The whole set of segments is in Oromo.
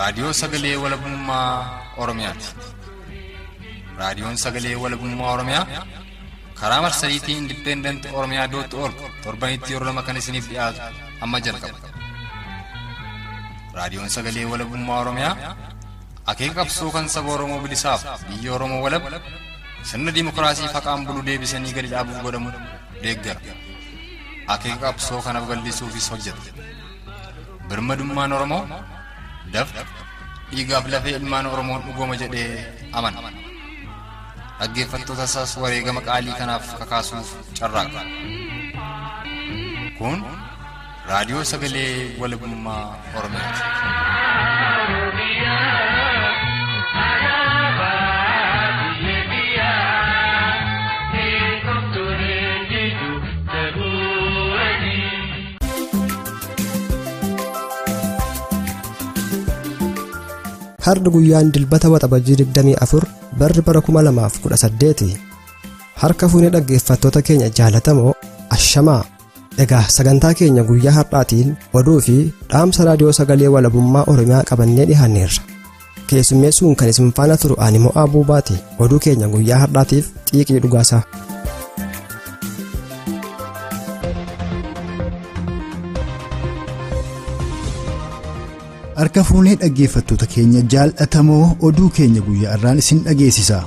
raadiyoo sagalee walabummaa Oromiyaatti. Raadiyoon sagalee walabummaa Oromiyaa karaa marsariitii independent oromiyaa.org torbanitti yeroo lama kan isiniif dhiyaatu amma jalqaba. Raadiyoon sagalee walabummaa Oromiyaa akeeka qabsoo kan saba Oromoo bilisaaf biyya Oromoo walab sirna dimokiraasii faqaan bulu deebisanii gadi dhaabuuf godhamu deeggara. Akeeka qabsoo kana babal'isuufis hojjeta. Birmadummaan Oromoo dafqa dhiigaaf lafee ilmaan Oromoon dhugooma jedhee amana. Dhaggeeffattoota isaas wareegama qaalii kanaaf kakaasuuf carraaqa. Kun raadiyoo sagalee walabummaa Oromiyaati. Har'a guyyaan dilbata Waxabajjii 24 barri bara 2018 harka fuunee dhaggeeffattoota keenya jaalatamoo ashamaa. Egaa sagantaa keenya guyyaa har'aatiin oduu fi dhaamsa raadiyoo sagalee walabummaa Oromiyaa qabannee dhiyaanneerra. Keessummeessuun kan isin faana turu ani Mo'aabuu baati. Oduu keenya guyyaa har'aatiif xiiqii dhugaasaa. Harka fuunee dhaggeeffattoota keenya jaalatamoo oduu keenya guyyaa irraan isin dhageessisa.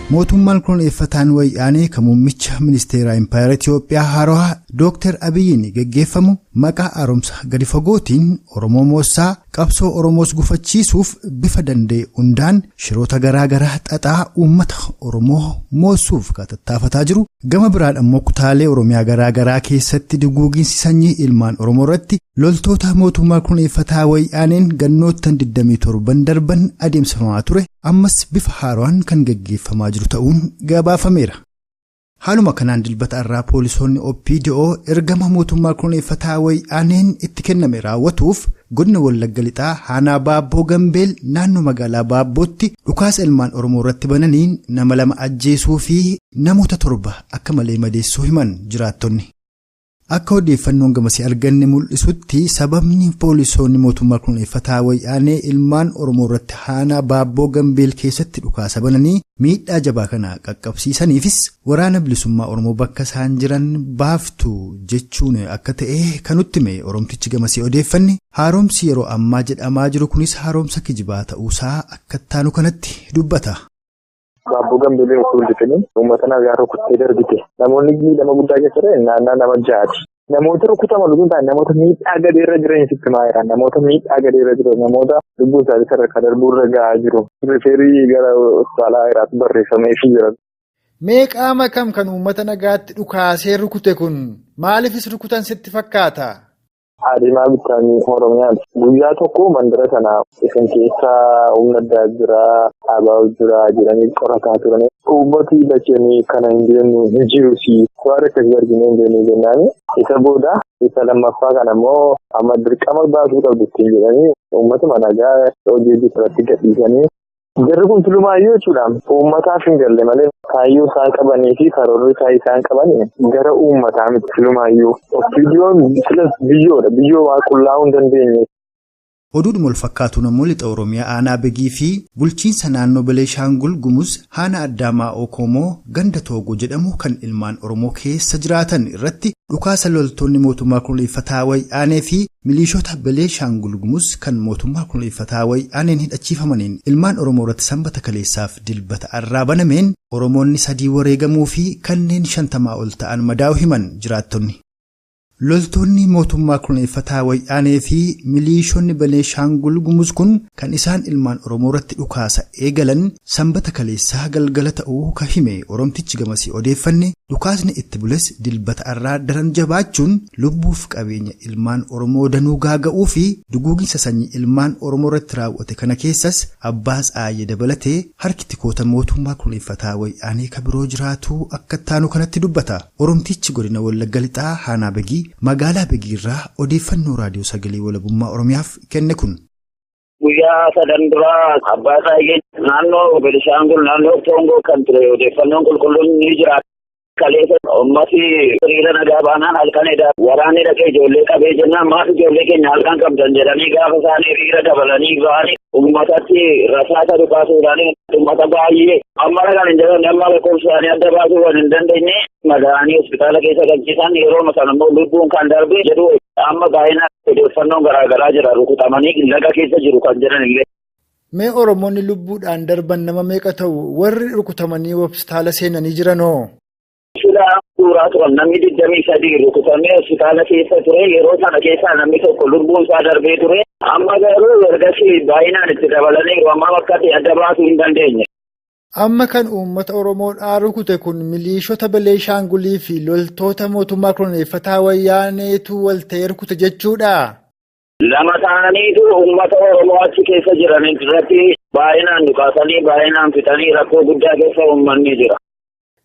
Mootummaan koloneeffataan Wayyaanee kan muummicha ministeera Impaayera Itiyoophiyaa haaraa Dr. Abiyyiin geggeeffamu maqaa haaromsa gadi fagootiin Oromoo moossaa qabsoo Oromoos gufachiisuuf bifa danda'e hundaan shiroota garaagaraa xaxaa uummata Oromoo moossuuf tattaafataa jiru. Gama biraan ammoo kutaalee Oromiyaa garaagaraa keessatti duguuginsi sanyii ilmaan Oromoorratti loltoota mootummaa koloneeffataa Wayyaaneen gannoottan 27 darban adeemsifamaa ture ammas bifa haaraan kan geggeeffamaa jiru ta'uun gabaafameera. Haaluma kanaan dilbata irraa poolisoonni OPDO ergama mootummaa koloneeffataa Wayyaaneen itti kenname raawwatuuf godina Wallagga Lixaa Aanaa Baabboo Gambeel naannoo magaalaa Baabbootti dhukaasa ilmaan Oromoorratti bananiin nama 2 ajjeesuu fi namoota 7 akka malee madeessuu himan jiraattonni. Akka odeeffannoon gamasii arganne mul'isutti sababni poolisoonni mootummaa koloneeffataa Wayyaanee ilmaan Oromoorratti Aanaa Baabboo Gambeel keessatti dhukaasa bananii miidhaa jabaa kana qaqqabsiisaniifis waraana bilisummaa Oromoo bakka isaan jiran baaftu jechuun akka ta'e kan nutti hime Oromtichi gamasii odeeffanne. Haaromsi yeroo ammaa jedhamaa jiru kunis haaromsa kijibaa ta'uusaa akka taanu kanatti dubbata. Baabboo Gambeelee fuulduranii uummata nagaa rukuttee darbite. Namoonni miidhama guddaa keessa naannaa nama 6. Namoota rukutaman lubbuu ta'an namoota miidhaa gadeerra jiran sitti maayira. Namoota miidhaa gadeerra jiran namoota lubbuu isaanii sadarkaa darbuurra gahaa jiru. Rifeerii gara hospitaalaa Har'aatti barreeffamee fi jira. Mee qaama kam kan uummata nagaatti dhukaasee rukute kun maaliifis rukutan sitti fakkaata? Adeemaa bitanii Oromiyaatti guyyaa tokko mandara sana isin keessaa humna addaa jira dhaabaa jira jedhanii qorataa turani. Uummatni dachanii kana hin jennu hin jirusi waan akkasii arginu hin jennu jennaani. Isa booda isa lammaffaa kana immoo amma dirqama baasuu qabdu ittiin jedhanii uummatuma nagaa hojii irratti gadhiisanii. Jarri kun tulumaayyuu jechuudha. Uummataaf hin galle malee kaayyoo isaan qabanii fi karoorri isaan qabanii gara uummataa miti tulumaayyuu. OPDO'n biyyoodha. Biyyoo waa qullaa'uu hin dandeenye. Oduudhuma wal fakkaatu namoonni lixa Oromiyaa Aanaa Begiifi bulchiinsa naannoo Beenishaangul Gumuz Aanaa Addaamaa Okomoo ganda Toogoo jedhamu kan ilmaan Oromoo keessa jiraatan irratti dhukaasa loltoonni mootummaa koloneeffataa Wayyaanee fi milishoota Beenishaangul Gumuz kan mootummaa koloneeffataa Wayyaaneen hidhachiifamaniin ilmaan Oromoorratti sanbata kaleessaaf dilbata irraa banameen Oromoonni 3 wareegamuu fi kanneen 50 ol ta'an madaa'uu himan jiraattonni. Loltoonni mootummaa koloneeffataa Wayyaanee fi milishoonni Beenishaangul Gumuz kun kan isaan ilmaan Oromoorratti dhukaasa eegalan sanbata kaleessaa galgala ta'uu kan hime Oromtichi gamasii odeeffanne dhukaasni itti bules dilbata irraa daran jabaachuun lubbuuf qabeenya ilmaan Oromoo danuu gaaga'uu fi duguuginsa sanyii ilmaan Oromoorratti raawwate kana keessas abbaas aayye dabalatee harki tikoota mootummaa koloneeffataa Wayyaanee kan biroo jiraatu akka taanu kanatti dubbata. Oromtichi godina Wallagga Lixaa Aanaa Begii magaalaa Begiirraa odeeffannoo raadiyoo sagalee walabummaa Oromiyaaf kenne kun. Guyyaa 3 dura abbaa taa'ee naannoo Beenishaangul naannoo Toongoo kan ture odeeffannoon qulqulluun ni jira. Kaleessa ummati hiriira nagaa baanaan halkan edda waraanni dhaqee ijoollee qabee jennaan maaf ijoollee keenya halkan qabdan jedhanii gaafa isaanii hiriira dabalanii ba'anii ummatatti rasaasa dhukaasuudhaan ummata baay'ee amma kan hin jedhamne amma lakkoofsaanii adda baasuu waan hin dandeenye madaa'anii hospitaala keessa galchisan yeroo sana immoo lubbuun kan darbe jedhu amma baay'inaan odeeffannoon garaagaraa jira rukutamanii laga keessa jiru kan jedhan illee. Mee Oromoonni lubbuudhaan darban nama meeqa ta'u warri rukutamanii hospitaala seenanii jiranoo? Suuraa turan namni 23 rukutamee hospitaala keessa ture yeroo sana keessaa namni tokko lubbuun isaa darbee ture amma garuu ergasii baay'inaan itti dabalanii amma bakka adda baasuu hin dandeenye. Amma kan uummata Oromoodhaa rukute kun milishoota Beenishaanguliifi loltoota mootummaa koloneeffataa Wayyaaneetu wal ta'ee rukute jechuudha. Lama ta'aniitu uummata Oromoo achi keessa jiran irratti baay'inaan dhukaasanii baay'inaan fixanii rakkoo guddaa keessa uummanni jira.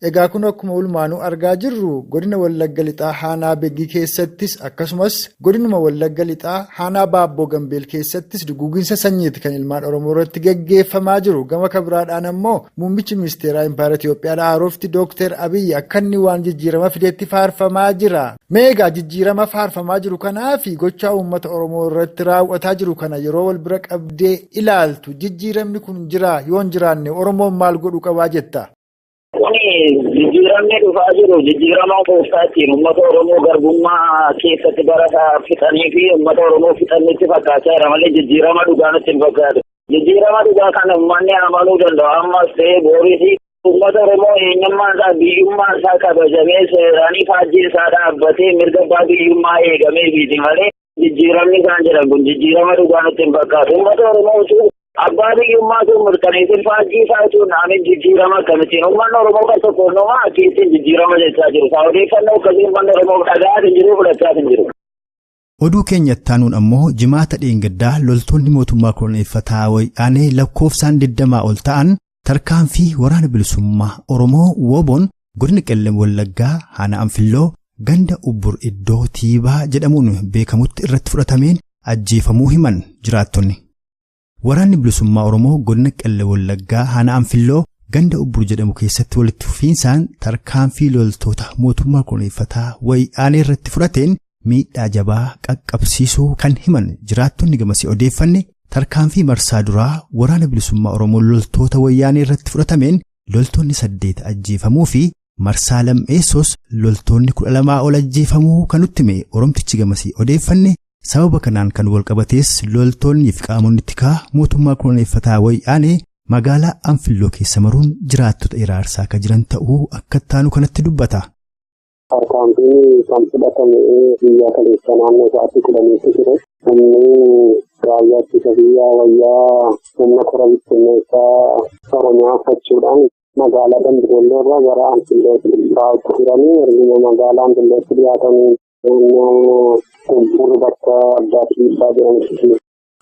Egaa kun akkuma ulmaanuu argaa jirru godina Wallagga Lixaa Aanaa Begii keessattis akkasumas godinuma Wallagga Lixaa Aanaa Baabboo Gambeel keessattis duguuginsa sanyiiti kan ilmaan Oromoorratti geggeeffamaa jiru. Gama kabiraadhaan ammoo muummichi ministeeraa Impaayera Itoophiyaa Haarofti Dookter Abiyyi akka inni waan jijjiirama fideetti faarfamaa jira. Meegaa jijjiirama faarfamaa jiru kanaa fi gochaa uummata Oromoo irratti raawwataa jiru kana yeroo wal bira qabdee ilaaltu jijjiiramni kun jira yoon jiraanne Oromoon maal godhuu qabaa jetta? Kuni jijjiiramni dhufaa jiru jijjiirama tooftaatti uummata Oromoo garbummaa keessatti barataa fixanii fi uummata Oromoo fixanitti fakkaataa jira malee jijjiirama dhugaa nutti hin fakkaatu. Jijjiirama dhugaa kana uummanni amanuu danda'u ammas ta'ee booris uummata Oromoo eenyummaan isaa biyyummaan isaa kabajamee seeraan faajjiin isaa dhaabbatee mirga abbaa biyyummaa eegamee biiti malee jijjiiramni isaan jedhan kun jijjiirama dhugaa nutti hin fakkaatu. Uummata Oromoo abbaa biyyummaa sun mirkaneessin faajjii isaa sun naamin jijjiirama akkamittiin uummanni Oromoo kan tokkonnooma akkiittiin jijjiirama jechaa jiru. Isaa odeeffannoo akkasii uummanni Oromoo dhaga'aa hin jiru fudhachaa hin jiru. Oduu keenyatti aanuun ammoo jimaata dheengaddaa loltoonni mootummaa koloneeffataa Wayyaanee lakkoofsaan 20 ol ta'an tarkaanfii waraana bilisummaa Oromoo WBO'n godina Qellem Wallaggaa Aanaa Anfilloo ganda Ubbur iddoo Tiibaa jedhamuun beekamutti irratti fudhatameen ajjeefamuu himan jiraattonni. Waraanni bilisummaa Oromoo godina Qellem Wallaggaa Aanaa Anfilloo ganda Ubbur jedhamu keessatti walitti fufiinsaan tarkaanfii loltoota mootummaa koloneeffataa Wayyaanee irratti fudhateen miidhaa jabaa qaqqabsiisuu kan himan jiraattonni gamasii odeeffanne tarkaanfii marsaa duraa waraana bilisummaa Oromoo loltoota Wayyaanee irratti fudhatameen loltoonni 8 ajjeefamuu fi marsaa lammeessos loltoonni 12 ol ajjeefamuu kan nutti hime Oromtichi gamasii odeeffanne. Sababa kanaan kan walqabatees loltoonni fi qaamonni tikaa mootummaa koloneeffataa Wayyaanee magaalaa Anfilloo keessa maruun jiraattota iraarsaa akka jiran ta'uu akka taanu kanatti dubbata. Tarkaanfiin kan fudhatame biyya kaleessa naannoo sa'aatii 10 ture. Inni raayyaatti biyya wayyaa humna kora bittinneessaa Oromiyaa uffachuudhaan magaalaa Gambeel irraa gara Anfillootti baa'utti turanii erguma magaalaa Anfillootti dhiyaatanii Ubbur bakka addaatti baay'ee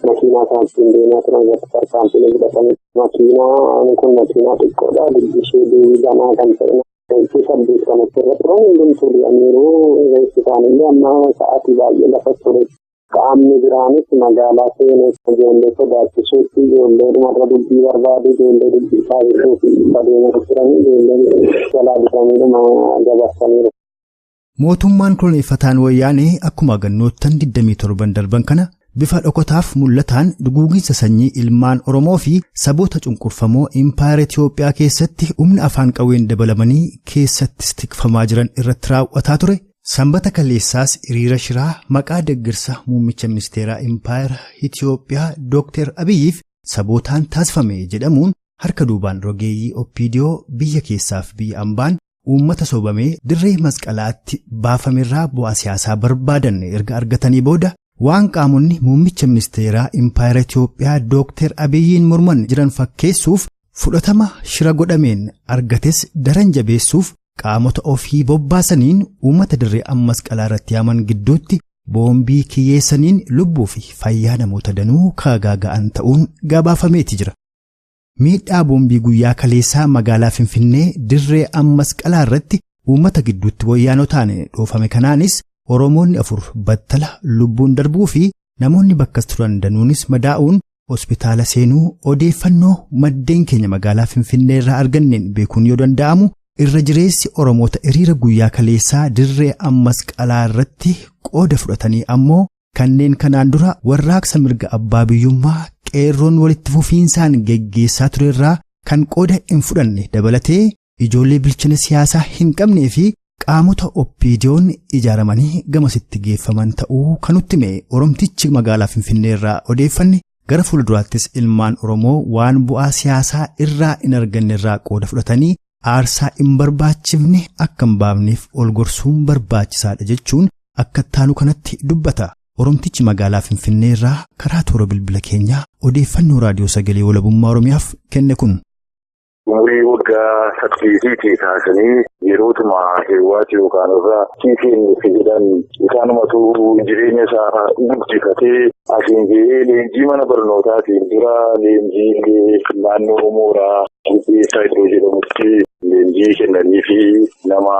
makiinaa isaatti deemaa turan irratti tarkaanfiin fudhatame. Makiinaan kun makiinaa xiqqoodha. Ishee deebiidhaan kan ta'e. Reessi 8 kanatti irra turan hundumtuu dee'aniiru. Reessi isaanillee amma sa'aatii baay'ee lafa ture. Qaamni biraanis magaalaa seenee ijoollee sodaachisuutti ijoollee dhumarra dubbii barbaadu ijoollee dubbii taasisuufi badeema turanii ijoollee jalaa dhufaniidhuma gabaasaniiru. Mootummaan koloneeffataan Wayyaanee akkuma gannoottan 27 darban kana bifa dhokotaaf mul'ataan duguuginsa sanyii ilmaan Oromoo fi saboota cunqurfamoo Impaayera Itoophiyaa keessatti humna afaan qawween dabalamanii keessatti tikfamaa jiran irratti raawwataa ture. Sanbata kaleessaas hiriira shiraa maqaa deeggarsa muummicha ministeeraa Impaayera Itoophiyaa Dookter Abiyyiif sabootaan taasifame jedhamuun harka duubaan rogeeyyii OPDO biyya keessaaf biyya ambaan uummata soobamee dirree masqalaatti baafamerraa bu'aa siyaasaa barbaadan erga argatanii booda waan qaamonni muummicha ministeeraa Impaayera Itoophiyaa Dookter Abiyyiin morman jiran fakkeessuuf fudhatama shira godhameen argates daran jabeessuuf qaamota ofii bobbaasaniin uummata dirree masqalaa irratti yaaman gidduutti boombii kiyyeessaniin lubbuu fi fayyaa namoota danuu kaagaaga'an ta'uun gabaafameeti jira. Miidhaa boombii guyyaa kaleessaa magaalaa Finfinnee dirree masqalaa irratti uummata gidduutti wayyaanotaan dhoofame kanaanis Oromoonni 4 battala lubbuun darbuu fi namoonni bakka turan danuunis madaa'uun hospitaala seenuu odeeffannoo maddeen keenya magaalaa Finfinnee irraa arganneen beekuun yoo danda'amu irra jireessi Oromoota hiriira guyyaa kaleessaa dirree masqalaa irratti qooda fudhatanii ammoo kanneen kanaan dura warraaqsa mirga abbaa biyyummaa qeerroon walitti fufiinsaan geggeessaa turerraa kan qooda hin fudhanne dabalatee ijoollee bilchina siyaasaa hin qabnee fi qaamota OPDO'n ijaaramanii gamasitti geeffaman ta'uu kan nutti hime Oromtichi magaalaa Finfinnee irraa odeeffanne gara fuulduraattis ilmaan Oromoo waan bu'aa siyaasaa irraa hin arganne irraa qooda fudhatanii aarsaa hin barbaachifne akka hin baafneef ol gorsuun barbaachisaadha jechuun akka taanu kanatti dubbata. Oromtichi magaalaa Finfinnee irraa karaa toora bilbila keenyaa odeeffannoo raadiyoo sagalee walabummaa Oromiyaaf kenne kun. Umurii waggaa 8 taasisanii yerootuma heewwaati yookaan irraa kiiseen jedhan isaanumatu jireenya isaa guddifatee asiin gahee leenjii mana barnootaatiin dura leenjii naannoo mooraa Geggeessaa iddoo jedhamutti leenjii kennanii fi nama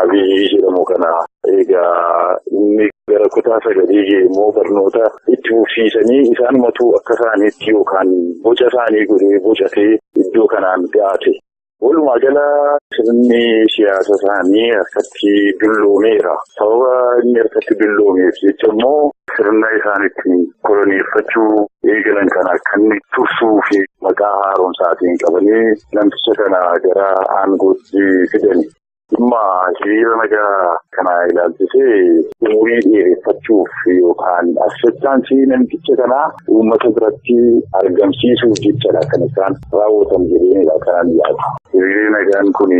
Abiyyi jedhamu kana egaa inni gara kutaa 9 immoo barnoota itti fufsiisanii isaanumatu akka isaaniitti yookaan boca isaanii godhee bocatee iddoo kanaan gaate. Walumaa gala sirni siyaasa isaanii harkatti dulloomeera. Sababa inni harkatti dulloomeef jecha immoo sirna isaaniitti koloneeffachuu eegalan kana akka inni tursuu fi maqaa haaromsaatiin qabanii namticha kana gara aangootti fidani. Dhimma hiriira nagaa kana ilaalchisee umurii dheereffachuuf yookaan asirraansii namticha kanaa uummata biratti argamsiisuuf jechadha kan isaan raawwatan jedheenidha kanan yaadu. Hiriirri nagaan kun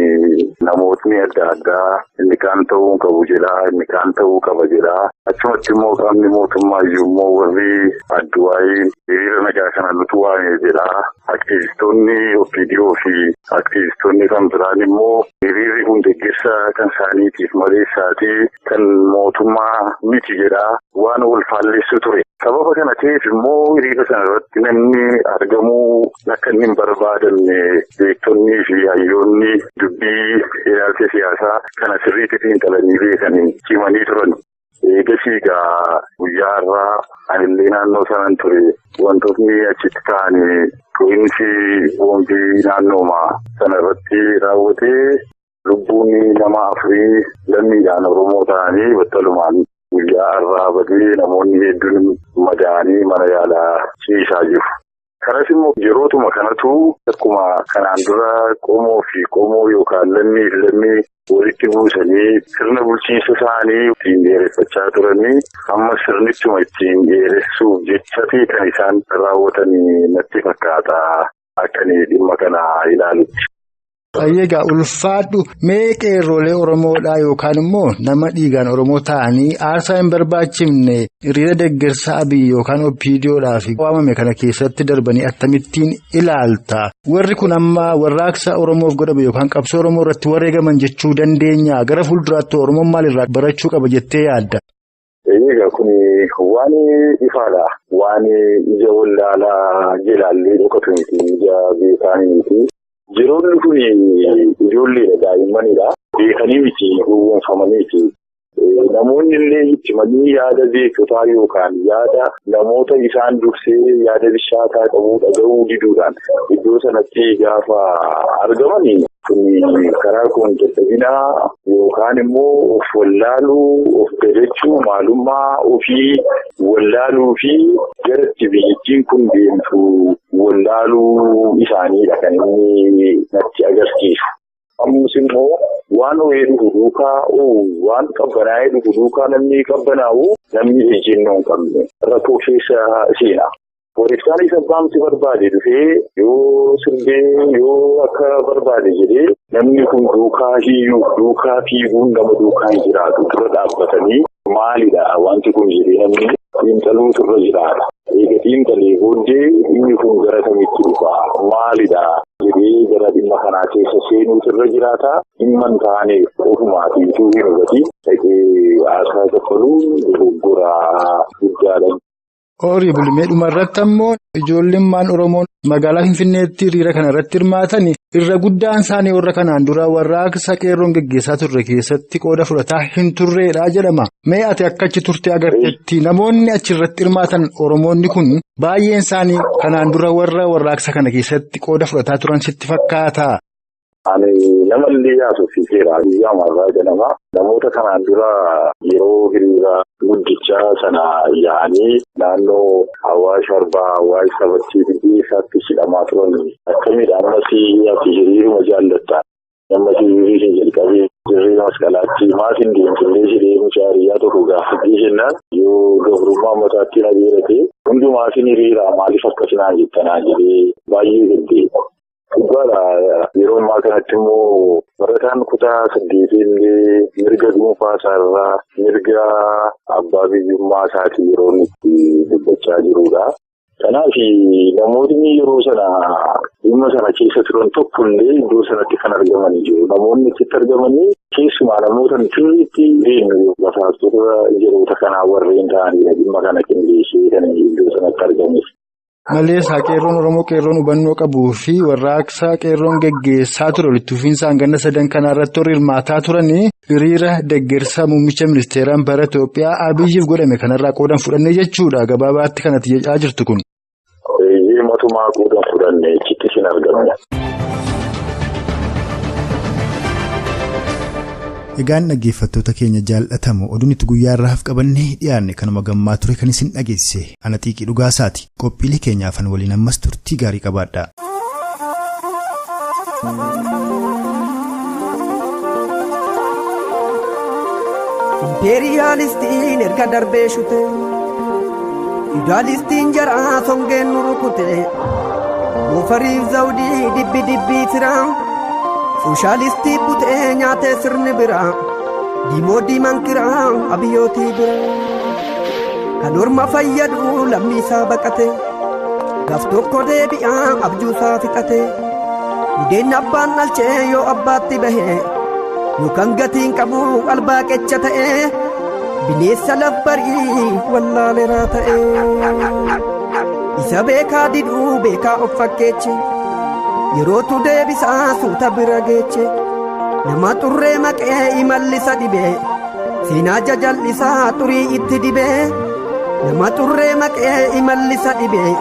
namootni adda addaa inni kaan ta'uu qabu jedha, inni kaan ta'uu qaba jedha. Achumatti immoo qaamni mootummaa iyyuu immoo warri adduwaayii hiriira nagaa kana nutu waa'ee jedha. Aktivistoonni OPDO fi aktivistoonni kan biraan immoo hiriirri kun deeggarsa kan isaaniitiif maleessaatii kan mootummaa miti jedha waan wal faalleessu ture. Sababa kana ta'eef immoo hiriira sana irratti namni argamuu akka inni hin barbaadamne beektonnii fi hayyoonni dubbii ilaalcha siyaasaa kana sirriitti xiinxalanii beekanii himanii turan. Eegasiigaa guyyaa irraa anillee naannoo sanaan ture wantootni achitti ta'anii to'insi boombii naannooma sana irratti raawwatee lubbuun nama 4 lammiidhaan Oromoo ta'anii battalumaan guyyaa irraa badee namoonni hedduun madaa'anii mana yaalaa ciisaa jiru. Kanas immoo yerootuma kanatu akkuma kanaan dura qomoo fi qomoo yookaan lammii fi lammii walitti buusanii sirna bulchiinsa isaanii ittiin dheereffachaa turanii amma sirnichuma ittiin dheeressuuf jechati kan isaan raawwatanii natti fakkaata akkanii dhimma kana ilaalutti. Egaa ulfaadhu mee qeerroolee Oromoodhaa yookaan immoo nama dhiigaan Oromoo ta'anii aarsaa hin barbaachifne hiriira deeggarsa Abiyyi yookaan OPDO'dhaaf waamame kana keessatti darbanii akkamittiin ilaalta? Warri kun amma warraaqsa Oromoof godhame yookaan qabsoo Oromoo irratti wareegaman jechuu dandeenya gara fuulduraatti Oromoon maalirraa barachuu qaba jettee yaadda? Egaa kun waan ifaadha. Waan ija wallaalaa jilaallee dhokatu miti, ija beekaanii miti. Jiroonni kun ijoollee daa'immanidha. Beekanii miti gowwoomfamaniiti. Namoonni illee itti manii yaada beektotaa yookaan yaada namoota isaan dursee yaada bishaataa qabuu dhaga'uu diduudhaan iddoo sanatti gaafa argamanii kun karaa kun dadhabinaa yookaan immoo of wallaaluu, of gadachuu, maalummaa ofii wallaaluu fi garatti biyyattiin kun deemtu wallaaluu isaaniidha kan inni natti agarsiisu. Ammus immoo waan ho'ee dhufu duukaa waan qabbanaa'ee dhufu duukaa namni qabbanaa'u namni ejjennoo hin qabne rakkoo keessa seena. Warreessaan isa baamsi barbaade dhufee yoo sirbee yoo akka barbaade jedhee namni kun duukaa hiyyuu duukaa fiiguun nama duukaa hin jiraatu dura dhaabbatanii maalidha wanti kun jedhee namni xiinxaluu turre jiraata. Eega xiinxalee booddee inni kun gara kamitti dhufa maalidha jedhee gara dhimma kanaa keessa seenuu turre jiraata. Dhimma hin taane ofumaatii utuu hin hubatiin dhaqee haasaa kaffaluu dogoggoraa guddaadha. Horii bulmee dhumarratti ammoo ijoolleen Oromoon magaalaa Finfinneetti hiriira kana irratti hirmaatan irra guddaan isaanii warra kanaan dura warraaqsa qeerroon geggeessaa turre keessatti qooda fudhataa hin turreedha jedhama. Mee ati akka achi turte agarteetti namoonni achi irratti hirmaatan Oromoonni kun baay'een isaanii kanaan dura warra warraaqsa kana keessatti qooda fudhataa turan sitti fakkaata? Ani namallee yaasuufiseera biyya amarraa jedhama. Namoota kanaan dura yeroo hiriira guddichaa sana yaa'anii naannoo Awwaash Arbaa, Waxabajjii fi Keessatti hidhamaa turan akkamiidha ammas ati hiriiruma jaallattaa. Namni hiriirri jalqabee hiriira masqalaatti maatiin deemtullee jedhee mucaariyyaa tokko gaafachuu jennaan yoo gabrummaa mataatti na beerate hundi maatiin hiriira maaliif akkasinaa jettanaa jedhee baay'ee gaddee. Dhugaadha yeroo ammaa kanatti immoo barataan kutaa 8 mirga dhuunfaa isaarraa mirga abbaa biyyummaa isaatii yeroo itti dubbachaa jirudha. Kanaaf namoonni yeroo sana dhimma sana keessa turan tokkollee iddoo sanatti kan argamanii jiru. Namoonni achitti argamanii keessumaa namoota nuti beeknu basaastota yeroota kanaa warreen ta'anii dhimma kana qindeessee kan iddoo sanatti argameef. Maleessaa qeerroon Oromoo qeerroon hubannoo qabuu fi warraaqsa qeerroon geggeessaa ture walitti fufiinsaan ganna 3 kanarratti warri hirmaataa turanii hiriira deeggarsa muummicha ministeeraan bara Itoophiyaa Abiyyiif godhame kanarraa qoodan fudhannee jechuudha. Gabaabaatti kanatti jechaa jirtu kun. Matumaa qoodan fudhannee achitti sin argamne. Egaan dhaggeeffattoota keenya jaallatamu oduun itti guyyaa irraaf qabannee dhiyaanne kanuma gammaa ture kan isin dhageesse ana xiiqii dhugaasaati. Qophiilee keenyaafan waliin ammas turtii gaarii qabaadha. Imperialistiin erga darbee shute Idalistiin jaraa songeen nu rukute Mufariif zawdii dibbii tiraa Sooshaalistii butee nyaatee sirni biraa Diimoo diimaan kiraa abiyyootii biraa Kan orma fayyadu lammiisaa baqate Gaaf tokko deebi'aa abjuusaa fixate Budeen abbaan dhalchee yoo abbaatti bahee Yookaan gatiin qabu albaa qecha ta'ee Bineessa labbarii wallaaleeraa ta'ee Isa beekaa diduu beekaa of fakkeeche Yerootu deebisaa suuta bira geeche Nama xurree maqee imallisa dhibee Seenaa jajallisaa xurii itti dibee Nama xurree maqee imallisa dhibee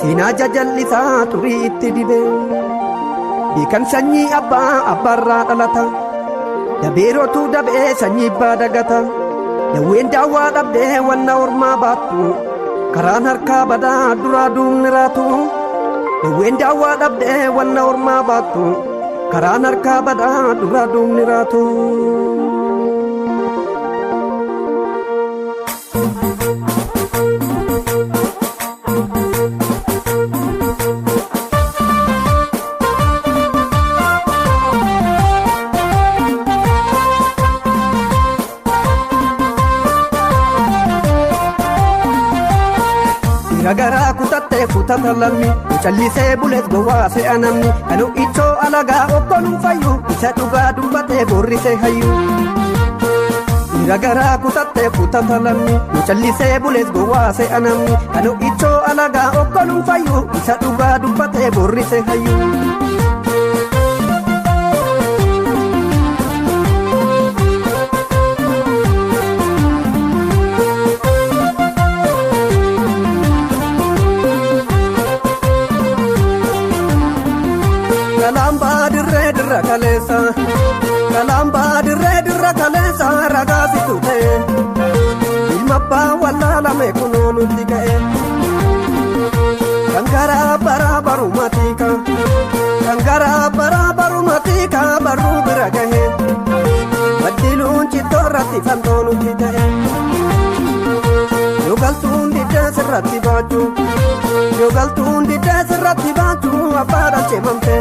Seenaa jajallisaa xurii itti dibee Beekan sanyii abbaarraa dhalata Dabeerotu dabee sanyii abbaa dagata Dawween daawwaa dhabdee wanna ormaa baattu Karaan harkaa badaa duraa duubni raatu Dawween daawwaa dhabdee wanna ormaa baattu Karaan harkaa badaa duraa duubni raatu Garaa kutattee futata lammi Mucallisee bulees gowwaa se'a namni Kan ichoo alagaa okkoluun fayyu Isa dhugaa dubbatee borrisee hayyu Garaa kutattee futata lammi Mucallisee bulees gowwaa se'a namni Kan ichoo alagaa okkoluun fayyu Isa dhugaa dubbatee borrisee hayyu Kalamba dirra kalesa ragasi tute Ilma ba wallala me kunonu tikae Kangara bara matika baru biragahe Badilun chitorati fantonu titae Yogaltun di desirati baju abada chemamte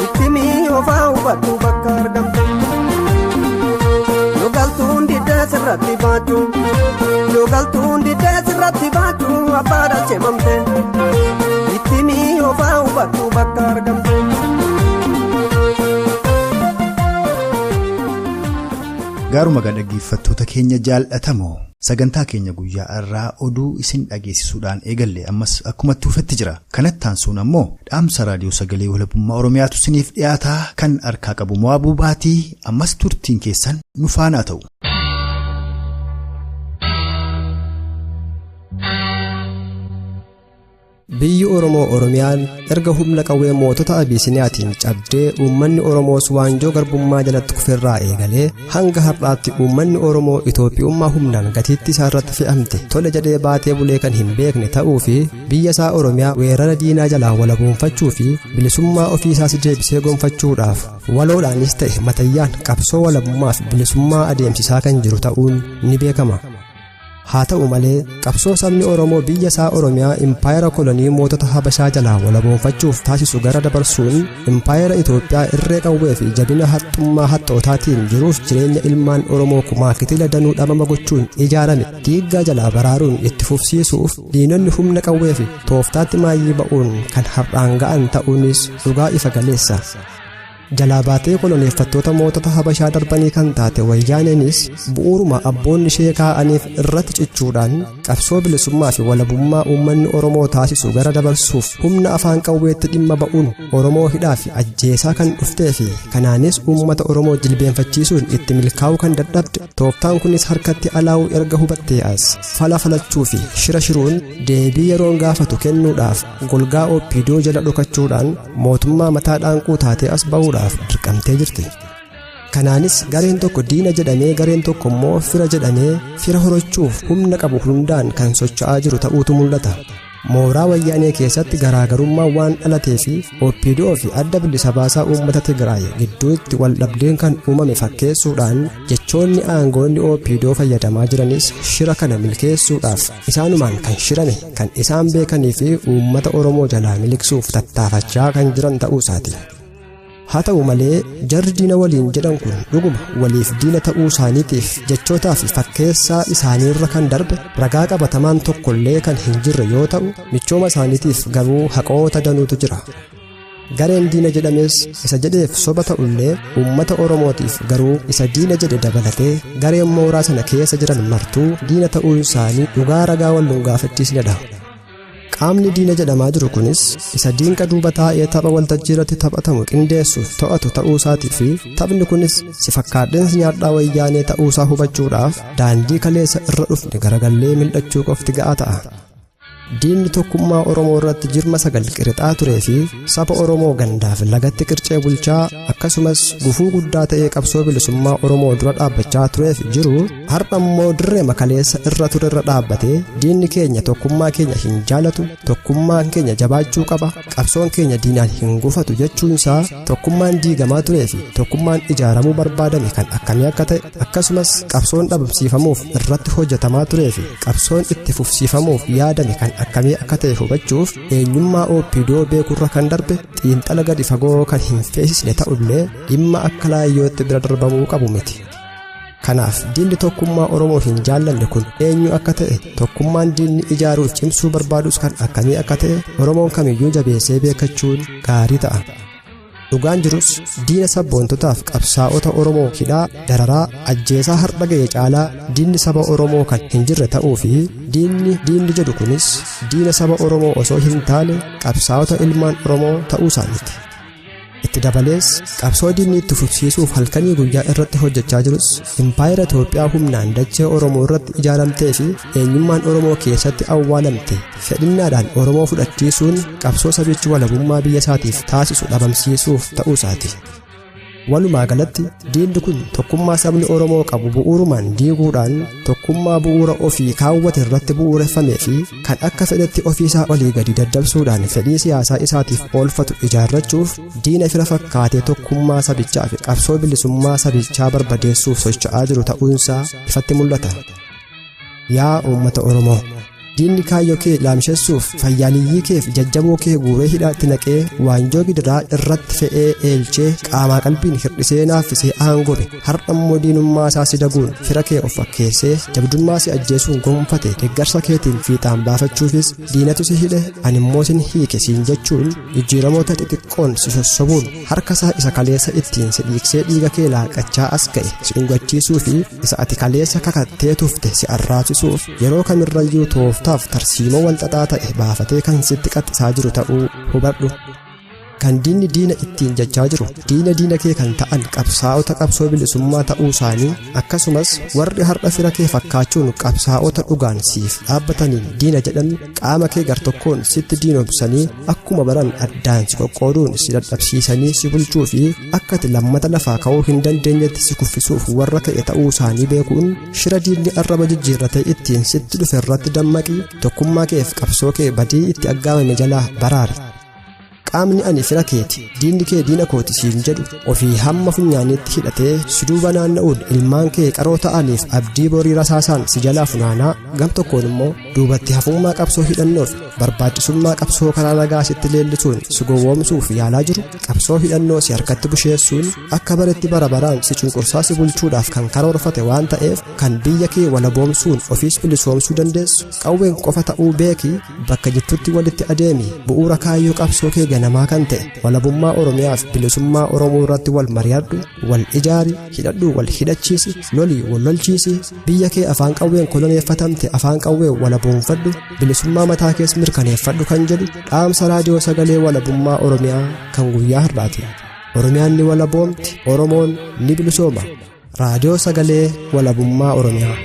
Itimi ofaa ubatu bakka argamte Yogaltuun di desirratti baatu abbaadha cemamte Itimi ofaa ubatu bakka argamte Gaaruma dhaggeeffattoota keenya jaallatamoo sagantaa keenya guyyaa irraa oduu isin dhageessisuudhaan eegalle ammas akkuma tuufetti jira. Kanatti aansuun ammoo dhaamsa raadiyoo sagalee walabummaa Oromiyaatu isiniif dhiyaataa kan harkaa qabu Mo'aabuu Baatii ammas turtiin keessan nu faana ta'u. biyyi Oromoo Oromiyaan erga humna qawwee mootota Abiisiniyaatiin cabdee uummanni Oromoos waanjoo garbummaa jalatti kufirraa eegalee hanga har'aatti uummanni Oromoo Itoophiyaa humnaan gatiitti isaa irratti fe'amte tole jedhee baatee bulee kan hin beekne ta'uu fi biyya isaa Oromiyaa weerara diinaa jalaa walabuunfachuu fi bilisummaa ofii isaas deebisee gonfachuudhaaf waloodhaanis ta'e matayyaan qabsoo walabummaa fi bilisummaa adeemsisaa kan jiru ta'uun ni beekama. haa ta'u malee qabsoo sabni Oromoo biyya isaa Oromiyaa impaayera kolonii mootota Habashaa jalaa walaboonfachuuf taasisu gara dabarsuun impaayera Itoophiyaa irree qawwee fi jabina haxxummaa haxxootaatiin jiruuf jireenya ilmaan Oromoo kumaa kitila danuu dhabama gochuun ijaarame diiggaa jalaa baraaruun itti fufsiisuuf diinonni humna qawwee fi tooftaatti maayyii ba'uun kan har'aan ga'an ta'uunis dhugaa ifa galeessa. jalaa baatee koloneeffattoota mootota Habashaa darbanii kan taate Wayyaaneenis bu'uuruma abboonni ishee kaa'aniif irratti cichuudhaan qabsoo bilisummaa fi walabummaa uummanni Oromoo taasisu gara dabarsuuf humna afaan qawweetti dhimma ba'uun Oromoo hidhaa fi ajjeesaa kan dhuftee fi kanaanis uummata Oromoo jilbeenfachiisuun itti milkaa'uu kan dadhabde tooftaan kunis harkatti alaa'uu erga hubattee as fala falachuu fi shira shiruun deebii yeroon gaafatu kennuudhaaf golgaa OPDO jala dhokachuudhaan mootummaa mataa dhaanquu taatee as ba'uudhaaf dirqamtee jirti. kanaanis gareen tokko diina jedhamee gareen tokko immoo fira jedhamee fira horachuuf humna qabu hundaan kan socho'aa jiru ta'uutu mul'ata. mooraa Wayyaanee keessatti garaagarummaa waan dhalatee fi OPDO fi adda bilisa baasaa uummata Tigraay gidduutti wal dhabdeen kan uumame fakkeessuudhaan jechoonni aangoonni OPDO fayyadamaa jiranis shira kana milkeessuudhaaf isaanumaan kan shirame kan isaan beekanii fi uummata Oromoo jalaa miliqsuuf tattaafachaa kan jiran ta'uu isaati. haa ta'u malee jarri diina waliin jedhan kun dhuguma waliif diina ta'uu isaaniitiif jechootaa fi fakkeessaa isaaniirra kan darbe ragaa qabatamaan tokkollee kan hin jirre yoo ta'u michooma isaaniitiif garuu haqoota danuutu jira. gareen diina jedhames isa jedheef soba ta'ullee uummata Oromootiif garuu isa diina jedhe dabalatee gareen mooraa sana keessa jiran martuu diina ta'uu isaanii dhugaa ragaa wal gaafachiisnedha. qaamni diina jedhamaa jiru kunis isa diinqa duuba taa'ee tapha waltajjii irratti taphatamu qindeessuuf to'atu ta'uu isaatii fi taphni kunis si fakkaadheensi nyaadhaa Wayyaanee ta'uu isaa hubachuudhaaf daandii kaleessa irra dhufne garagallee mil'achuu qofti ga'aa ta'a. diinni tokkummaa Oromoo irratti jirma 9 qirixaa turee fi saba Oromoo gandaaf lagatti qircee bulchaa akkasumas gufuu guddaa ta'ee qabsoo bilisummaa Oromoo dura dhaabbachaa tureef jiru har'a immoo dirree makaleessa irra ture irra dhaabbatee diinni keenya tokkummaa keenya hin jaalatu tokkummaan keenya jabaachuu qaba qabsoon keenya diinaan hin gufatu jechuunsaa tokkummaan diigamaa turee fi tokkummaan ijaaramuu barbaadame kan akkamii akka ta'e akkasumas qabsoon dhabamsiifamuuf irratti hojjetamaa turee fi qabsoon itti fufsiifamuuf yaadame kan akkamii akka ta'e hubachuuf eenyummaa OPDO beekurra kan darbe xiinxala gadi fagoo kan hin feesisne ta'ullee dhimma akka laayyootti bira darbamuu qabu miti. kanaaf diinni tokkummaa Oromoo hin jaallanne kun eenyu akka ta'e tokkummaan diinni ijaaruuf cimsuu barbaadus kan akkamii akka ta'e Oromoon kamiyyuu jabeessee beekachuun gaarii ta'a. dhugaan jirus diina sabboontotaaf qabsaa'ota Oromoo hidhaa dararaa ajjeesaa har'a ga'e caalaa diinni saba Oromoo kan hin jirre ta'uu fi diinni jedhu kunis diina saba Oromoo osoo hin taane qabsaa'ota ilmaan Oromoo ta'uu isaaniiti. itti dabalees qabsoo diinni itti fufsiisuuf halkanii guyyaa irratti hojjechaa jirus impaayera Itoophiyaa humnaan dachee Oromoo irratti ijaaramtee fi eenyummaan Oromoo keessatti awwaalamte fedhinnaadhaan Oromoo fudhachiisuun qabsoo sabichi walabummaa biyya isaatiif taasisu dhabamsiisuuf ta'uu isaati. walumaa galatti diinni kun tokkummaa sabni Oromoo qabu bu'uurumaan diiguudhaan tokkummaa bu'uura ofii kaawwate irratti bu'uureffamee fi kan akka fedhetti ofiisaa olii gadi daddabsuudhaan fedhii siyaasaa isaatiif oolfatu ijaarrachuuf diina fira fakkaatee tokkummaa sabichaa fi qabsoo bilisummaa sabichaa barbadeessuuf socho'aa jiru ta'uunsaa ifatti mul'ata. yaa uummata Oromoo diinni kaayyoo kee laamshessuuf fayyaaliyyii keef jajjaboo kee guuree hidhaatti naqee waanjoo gidiraa irratti fe'ee eelchee qaamaa qalbiin hirdhisee naaffisee aangobe har'a immoo diinummaa isaa si daguun fira kee of fakkeessee jabdummaa si ajjeesuun gonfate deeggarsa keetiin fiixaan baafachuufis diinatu si hidhe ani immoo sin hiike siin jechuun jijjiiramoota xixiqqoon si sossobuun harka isaa isa kaleessa ittiin si dhiiksee dhiiga kee laaqachaa as ga'e si dhungachiisuu fi isa ati kaleessa kakattee tufte si arraabsisuuf yeroo kamirrayyuu tooftaaf tarsiimoo walxaxaa ta'e baafatee kan sitti qaxxisaa jiru ta'uu hubadhu. kan diinni diina ittiin jechaa jiru diina kee kan ta'an qabsaa'ota qabsoo bilisummaa ta'uu isaanii akkasumas warri har'a fira kee fakkaachuun qabsaa'ota dhugaan siif dhaabbataniin diina jedhan qaama kee gartokkoon sitti diinomsanii akkuma baran addaan si qoqqooduun si dadhabsiisanii si bulchuu fi akka ati lammata lafaa ka'uu hin dandeenyetti si kuffisuuf warra ka'e ta'uu isaanii beekuun shira diinni arraba jijjiirratee ittiin sitti dhufe irratti dammaqii tokkummaa keef qabsoo kee badii itti aggaamame jalaa baraari. qaamni ani fira keeti diinni kee diina kooti siin jedhu ofii hamma funyaaniitti hidhatee si duuba naanna'uun ilmaan kee qaroo ta'aniif abdii borii rasaasaan si jalaa funaanaa gam tokkoon immoo duubatti hafummaa qabsoo hidhannoof barbaachisummaa qabsoo karaa nagaa sitti leellisuun si gowwoomsuuf yaalaa jiru qabsoo hidhannoo si harkatti busheessuun akka baretti bara baraan si cunqursaa si bulchuudhaaf kan karoorfate waan ta'eef kan biyya kee walaboomsuun ofiis bilisoomsuu dandeessu qawween qofa ta'uu beekii bakka jirtutti walitti adeemi bu'uura kaayyoo qabsoo kee namaa kan ta'e walabummaa Oromiyaaf bilisummaa Oromoo irratti wal mari'adhu wal ijaari hidhadhu wal hidhachiisi lolii wal lolchiisi biyya kee afaan qawween koloneeffatamte afaan qawween walaboomfadhu bilisummaa mataa kees mirkaneeffadhu kan jedhu dhaamsa raadiyoo sagalee walabummaa Oromiyaa kan guyyaa har'aati. Oromiyaan ni walaboomti Oromoon ni bilisooma raadiyoo sagalee walabummaa Oromiyaa.